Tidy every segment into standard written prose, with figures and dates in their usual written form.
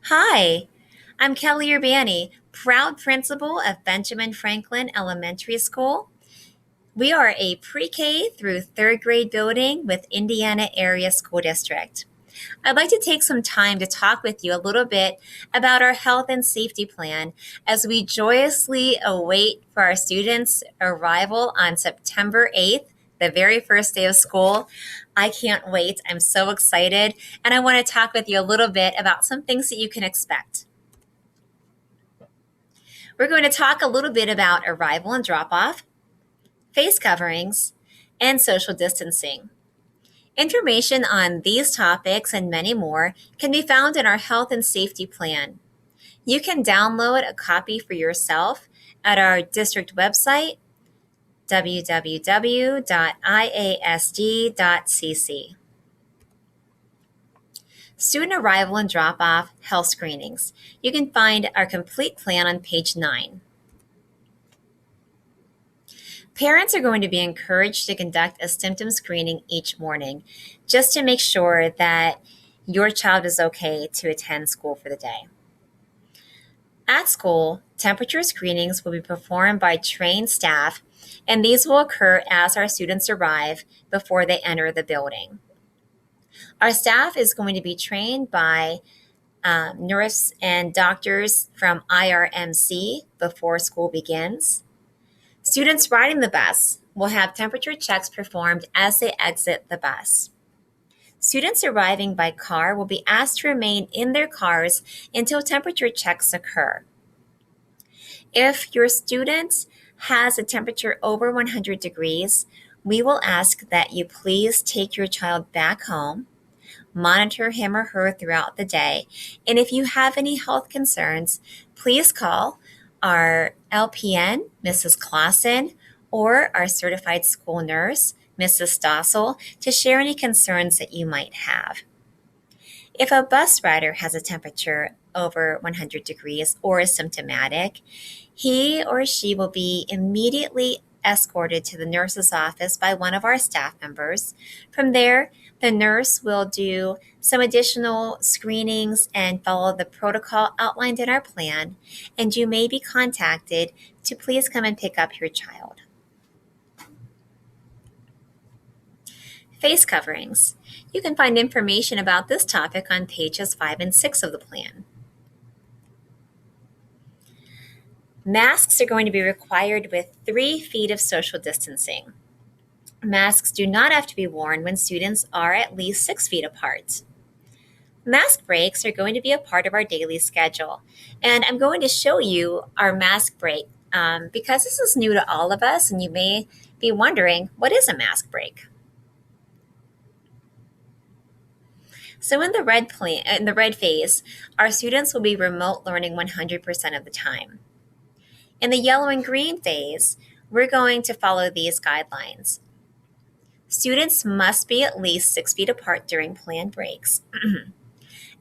Hi, I'm Kelly Urbani, proud principal of Benjamin Franklin Elementary School. We are a pre K through third grade building with Indiana Area School District. I'd like to take some time to talk with you a little bit about our health and safety plan as we joyously await for our students' arrival on September 8th, the very first day of school. I can't wait. I'm so excited. And I want to talk with you a little bit about some things that you can expect. We're going to talk a little bit about arrival and drop off, face coverings, and social distancing. Information on these topics and many more can be found in our health and safety plan. You can download a copy for yourself at our district website, www.iasd.cc. Student arrival and drop off health screenings. You can find our complete plan on page 9. Parents are going to be encouraged to conduct a symptom screening each morning just to make sure that your child is okay to attend school for the day. At school, temperature screenings will be performed by trained staff, and these will occur as our students arrive before they enter the building. Our staff is going to be trained by nurses and doctors from IRMC before school begins. Students riding the bus will have temperature checks performed as they exit the bus. Students arriving by car will be asked to remain in their cars until temperature checks occur. If your student has a temperature over 100 degrees, we will ask that you please take your child back home, monitor him or her throughout the day, and if you have any health concerns, please call our LPN, Mrs. Clausen, or our certified school nurse, Mrs. Stossel, to share any concerns that you might have. If a bus rider has a temperature over 100 degrees or is symptomatic, he or she will be immediately escorted to the nurse's office by one of our staff members. From there, the nurse will do some additional screenings and follow the protocol outlined in our plan, and you may be contacted to please come and pick up your child. Face coverings. You can find information about this topic on pages 5 and 6 of the plan. Masks are going to be required with 3 feet of social distancing. Masks do not have to be worn when students are at least 6 feet apart. Mask breaks are going to be a part of our daily schedule, and I'm going to show you our mask break because this is new to all of us, and you may be wondering, what is a mask break? So in the red phase, our students will be remote learning 100% of the time. In the yellow and green phase, we're going to follow these guidelines. Students must be at least 6 feet apart during planned breaks.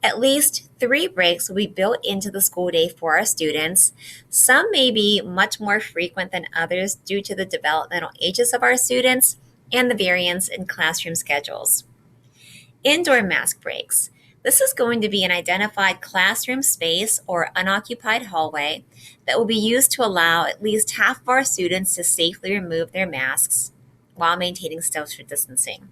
At least 3 breaks will be built into the school day for our students. Some may be much more frequent than others due to the developmental ages of our students and the variance in classroom schedules. Indoor mask breaks. This is going to be an identified classroom space or unoccupied hallway that will be used to allow at least half of our students to safely remove their masks while maintaining social distancing.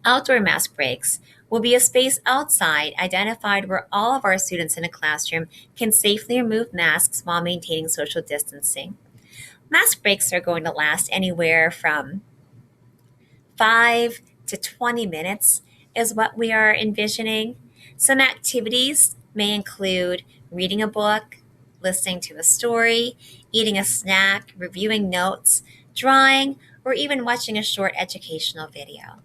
Outdoor mask breaks will be a space outside identified where all of our students in a classroom can safely remove masks while maintaining social distancing. Mask breaks are going to last anywhere from 5 to 20 minutes is what we are envisioning. Some activities may include reading a book, listening to a story, eating a snack, reviewing notes, drawing, or even watching a short educational video.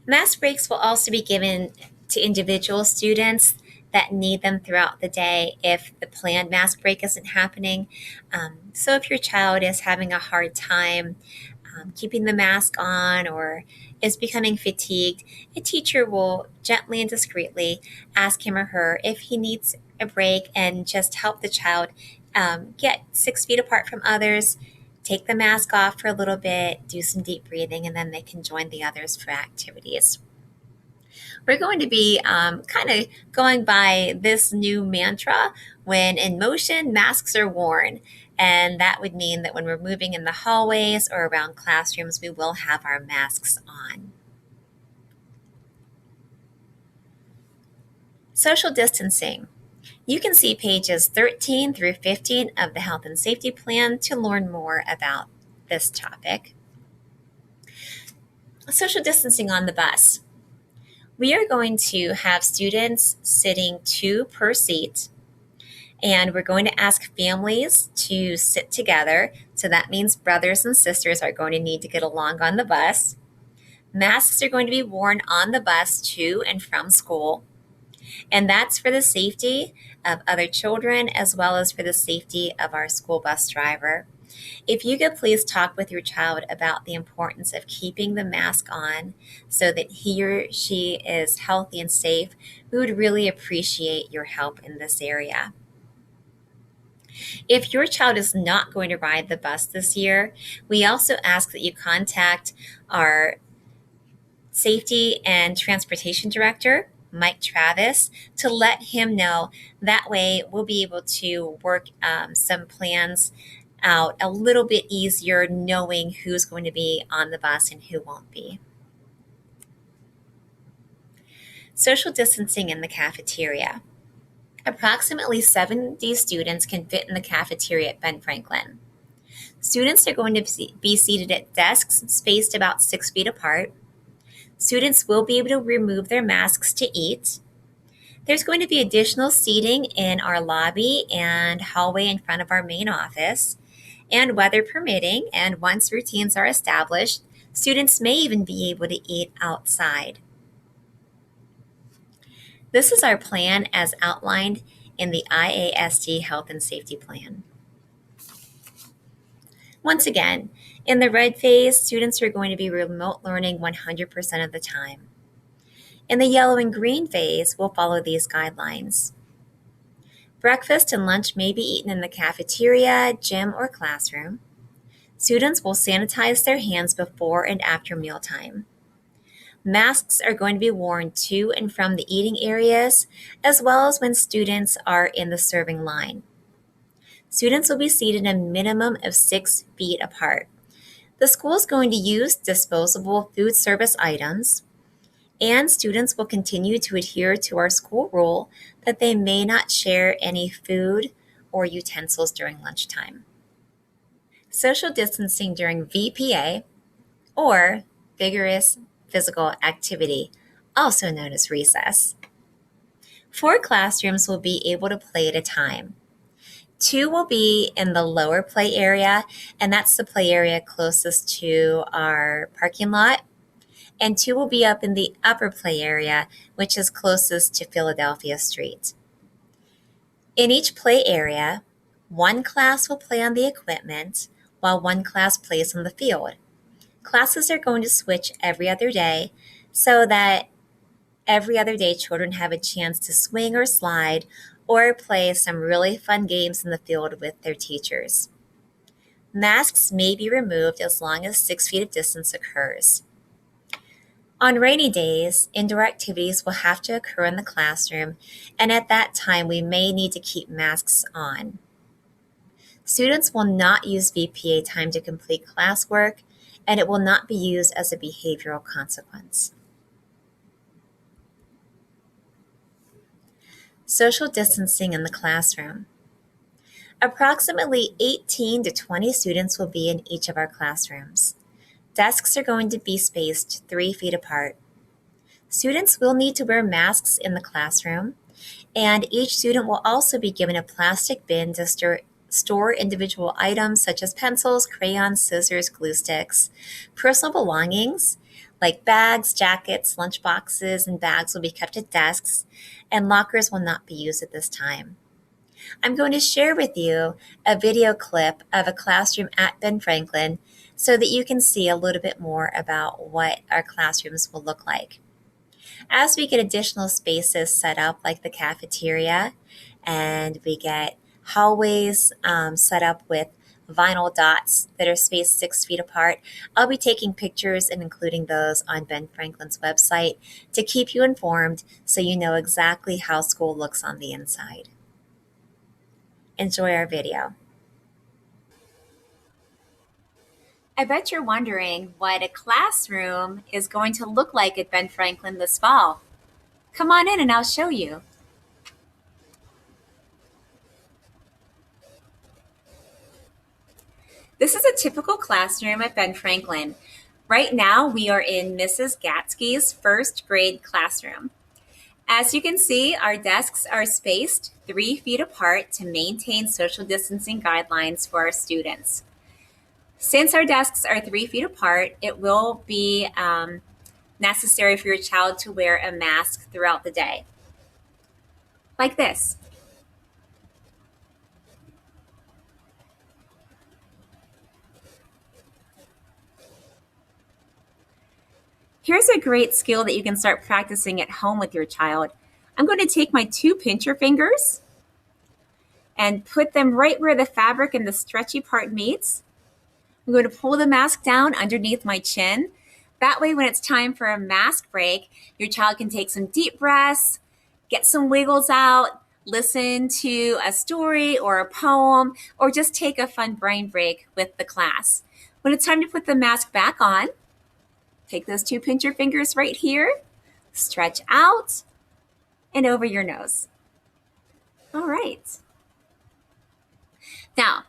Mask breaks will also be given to individual students that need them throughout the day if the planned mask break isn't happening. So if your child is having a hard time keeping the mask on or is becoming fatigued, a teacher will gently and discreetly ask him or her if he needs a break and just help the child get 6 feet apart from others, take the mask off for a little bit, do some deep breathing, and then they can join the others for activities. We're going to be kind of going by this new mantra: when in motion, masks are worn. And that would mean that when we're moving in the hallways or around classrooms, we will have our masks on. Social distancing. You can see pages 13 through 15 of the Health and Safety Plan to learn more about this topic. Social distancing on the bus. We are going to have students sitting two per seat, and we're going to ask families to sit together. So that means brothers and sisters are going to need to get along on the bus. Masks are going to be worn on the bus to and from school, and that's for the safety of other children as well as for the safety of our school bus driver. If you could please talk with your child about the importance of keeping the mask on so that he or she is healthy and safe, we would really appreciate your help in this area. If your child is not going to ride the bus this year, we also ask that you contact our Safety and Transportation Director, Mike Travis, to let him know. That way, we'll be able to work some plans out a little bit easier, knowing who's going to be on the bus and who won't be. Social distancing in the cafeteria. Approximately 70 students can fit in the cafeteria at Ben Franklin. Students are going to be seated at desks spaced about 6 feet apart. Students will be able to remove their masks to eat. There's going to be additional seating in our lobby and hallway in front of our main office. And weather permitting, and once routines are established, students may even be able to eat outside. This is our plan as outlined in the IASD Health and Safety Plan. Once again, in the red phase, students are going to be remote learning 100% of the time. In the yellow and green phase, we'll follow these guidelines. Breakfast and lunch may be eaten in the cafeteria, gym, or classroom. Students will sanitize their hands before and after mealtime. Masks are going to be worn to and from the eating areas, as well as when students are in the serving line. Students will be seated a minimum of 6 feet apart. The school is going to use disposable food service items, and students will continue to adhere to our school rule that they may not share any food or utensils during lunchtime. Social distancing during VPA, or vigorous physical activity, also known as recess. 4 classrooms will be able to play at a time. 2 will be in the lower play area, and that's the play area closest to our parking lot. And 2 will be up in the upper play area, which is closest to Philadelphia Street. In each play area, 1 class will play on the equipment while 1 class plays on the field. Classes are going to switch every other day so that every other day children have a chance to swing or slide or play some really fun games in the field with their teachers. Masks may be removed as long as 6 feet of distance occurs. On rainy days, indoor activities will have to occur in the classroom, and at that time we may need to keep masks on. Students will not use VPA time to complete classwork, and it will not be used as a behavioral consequence. Social distancing in the classroom. Approximately 18 to 20 students will be in each of our classrooms. Desks are going to be spaced 3 feet apart. Students will need to wear masks in the classroom, and each student will also be given a plastic bin to store individual items such as pencils, crayons, scissors, glue sticks. Personal belongings like bags, jackets, lunch boxes, and bags will be kept at desks, and lockers will not be used at this time. I'm going to share with you a video clip of a classroom at Ben Franklin so that you can see a little bit more about what our classrooms will look like. As we get additional spaces set up like the cafeteria, and we get hallways set up with vinyl dots that are spaced 6 feet apart. I'll be taking pictures and including those on Ben Franklin's website to keep you informed so you know exactly how school looks on the inside. Enjoy our video. I bet you're wondering what a classroom is going to look like at Ben Franklin this fall. Come on in and I'll show you. This is a typical classroom at Ben Franklin. Right now, we are in Mrs. Gatsky's first grade classroom. As you can see, our desks are spaced 3 feet apart to maintain social distancing guidelines for our students. Since our desks are 3 feet apart, it will be necessary for your child to wear a mask throughout the day, like this. Here's a great skill that you can start practicing at home with your child. I'm going to take my 2 pincher fingers and put them right where the fabric and the stretchy part meets. I'm going to pull the mask down underneath my chin. That way, when it's time for a mask break, your child can take some deep breaths, get some wiggles out, listen to a story or a poem, or just take a fun brain break with the class. When it's time to put the mask back on, take those 2 pincher fingers right here, stretch out and over your nose. All right. Now,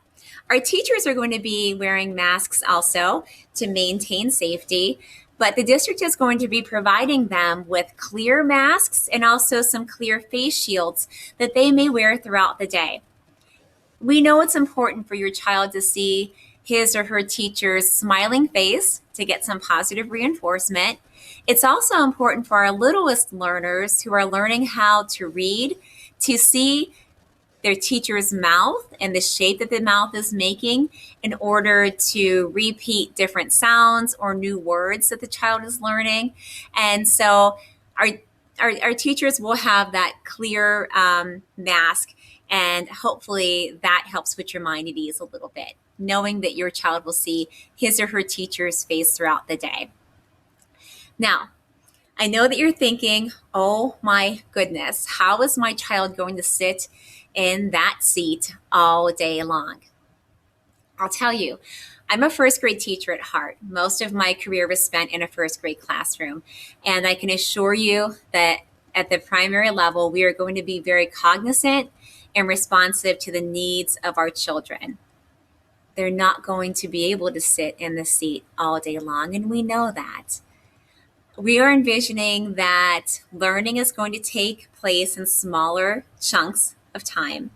our teachers are going to be wearing masks also to maintain safety, but the district is going to be providing them with clear masks and also some clear face shields that they may wear throughout the day. We know it's important for your child to see his or her teacher's smiling face to get some positive reinforcement. It's also important for our littlest learners who are learning how to read to see their teacher's mouth and the shape that the mouth is making in order to repeat different sounds or new words that the child is learning. And so our teachers will have that clear mask, and hopefully that helps put your mind at ease a little bit, knowing that your child will see his or her teacher's face throughout the day. Now, I know that you're thinking, oh my goodness, how is my child going to sit in that seat all day long? I'll tell you, I'm a first grade teacher at heart. Most of my career was spent in a first grade classroom. And I can assure you that at the primary level, we are going to be very cognizant and responsive to the needs of our children. They're not going to be able to sit in the seat all day long, and we know that. We are envisioning that learning is going to take place in smaller chunks of time,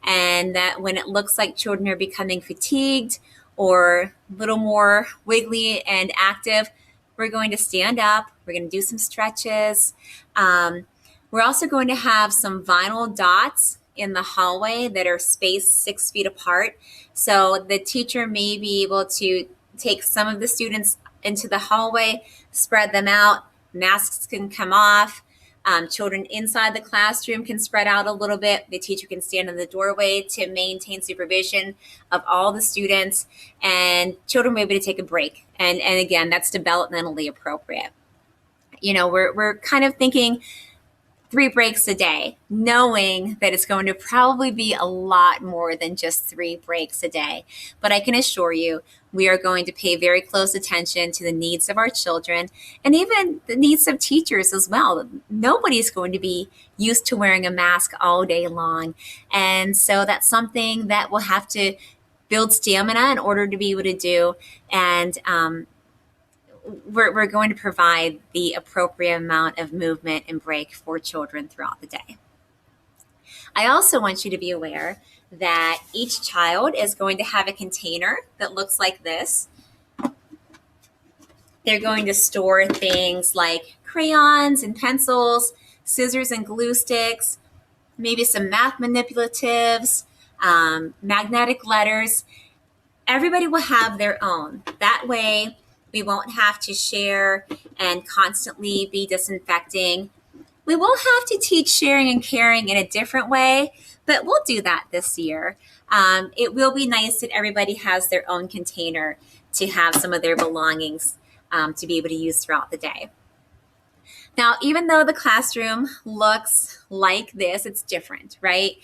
and that when it looks like children are becoming fatigued or a little more wiggly and active, we're going to stand up, we're going to do some stretches. We're also going to have some vinyl dots in the hallway that are spaced 6 feet apart. So the teacher may be able to take some of the students into the hallway, spread them out, masks can come off. Children inside the classroom can spread out a little bit. The teacher can stand in the doorway to maintain supervision of all the students, and children will be able to take a break. And again, that's developmentally appropriate. You know, we're kind of thinking 3 breaks a day, knowing that it's going to probably be a lot more than just 3 breaks a day. But I can assure you, we are going to pay very close attention to the needs of our children and even the needs of teachers as well. Nobody's going to be used to wearing a mask all day long. And so that's something that we'll have to build stamina in order to be able to do. And we're going to provide the appropriate amount of movement and break for children throughout the day. I also want you to be aware that each child is going to have a container that looks like this. They're going to store things like crayons and pencils, scissors and glue sticks, maybe some math manipulatives, magnetic letters. Everybody will have their own. That way, we won't have to share and constantly be disinfecting. We will have to teach sharing and caring in a different way, but we'll do that this year. It will be nice that everybody has their own container to have some of their belongings to be able to use throughout the day. Now, even though the classroom looks like this, it's different, right?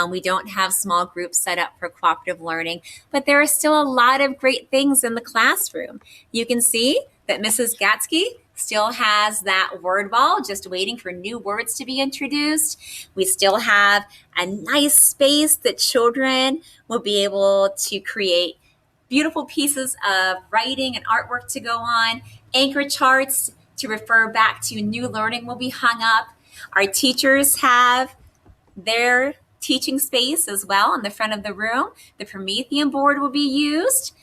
We don't have small groups set up for cooperative learning, but there are still a lot of great things in the classroom. You can see that Mrs. Gatsky still has that word wall just waiting for new words to be introduced. We still have a nice space that children will be able to create beautiful pieces of writing and artwork to go on, anchor charts to refer back to new learning will be hung up. Our teachers have their teaching space as well in the front of the room. The Promethean board will be used.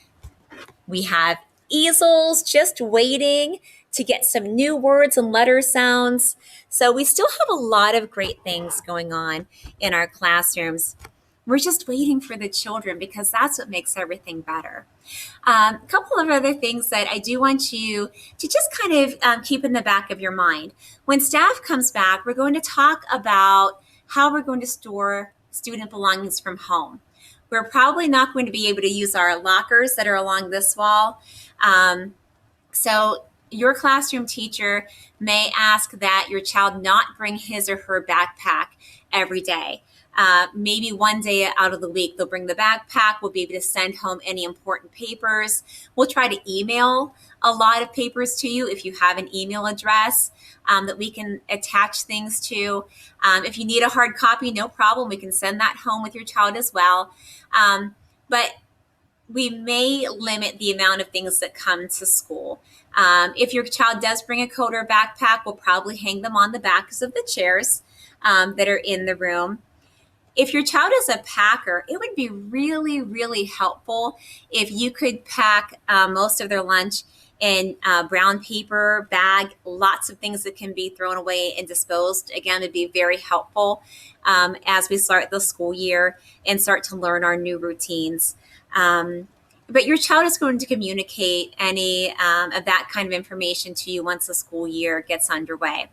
We have easels just waiting to get some new words and letter sounds. So we still have a lot of great things going on in our classrooms. We're just waiting for the children because that's what makes everything better. A couple of other things that I do want you to just kind of keep in the back of your mind. When staff comes back, we're going to talk about how we're going to store student belongings from home. We're probably not going to be able to use our lockers that are along this wall. So your classroom teacher may ask that your child not bring his or her backpack every day. Maybe one day out of the week, they'll bring the backpack. We'll be able to send home any important papers. We'll try to email a lot of papers to you if you have an email address that we can attach things to. If you need a hard copy, no problem. We can send that home with your child as well. But we may limit the amount of things that come to school. If your child does bring a coat or backpack, we'll probably hang them on the backs of the chairs that are in the room. If your child is a packer, it would be really, really helpful if you could pack most of their lunch in a brown paper bag, lots of things that can be thrown away and disposed. Again, it'd be very helpful as we start the school year and start to learn our new routines. But your child is going to communicate any of that kind of information to you once the school year gets underway.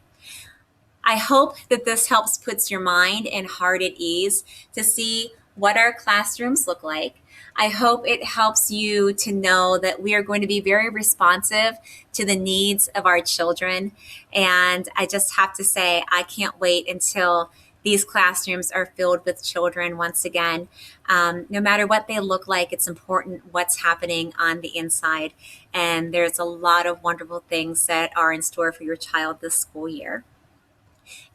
I hope that this helps puts your mind and heart at ease to see what our classrooms look like. I hope it helps you to know that we are going to be very responsive to the needs of our children. And I just have to say, I can't wait until these classrooms are filled with children once again. No matter what they look like, it's important what's happening on the inside. And there's a lot of wonderful things that are in store for your child this school year.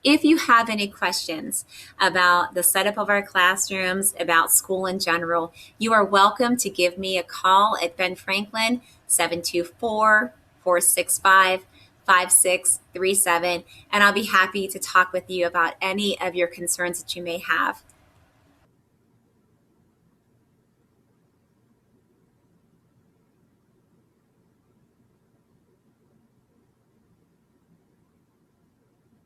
If you have any questions about the setup of our classrooms, about school in general, you are welcome to give me a call at Ben Franklin, 724-465-5637, and I'll be happy to talk with you about any of your concerns that you may have.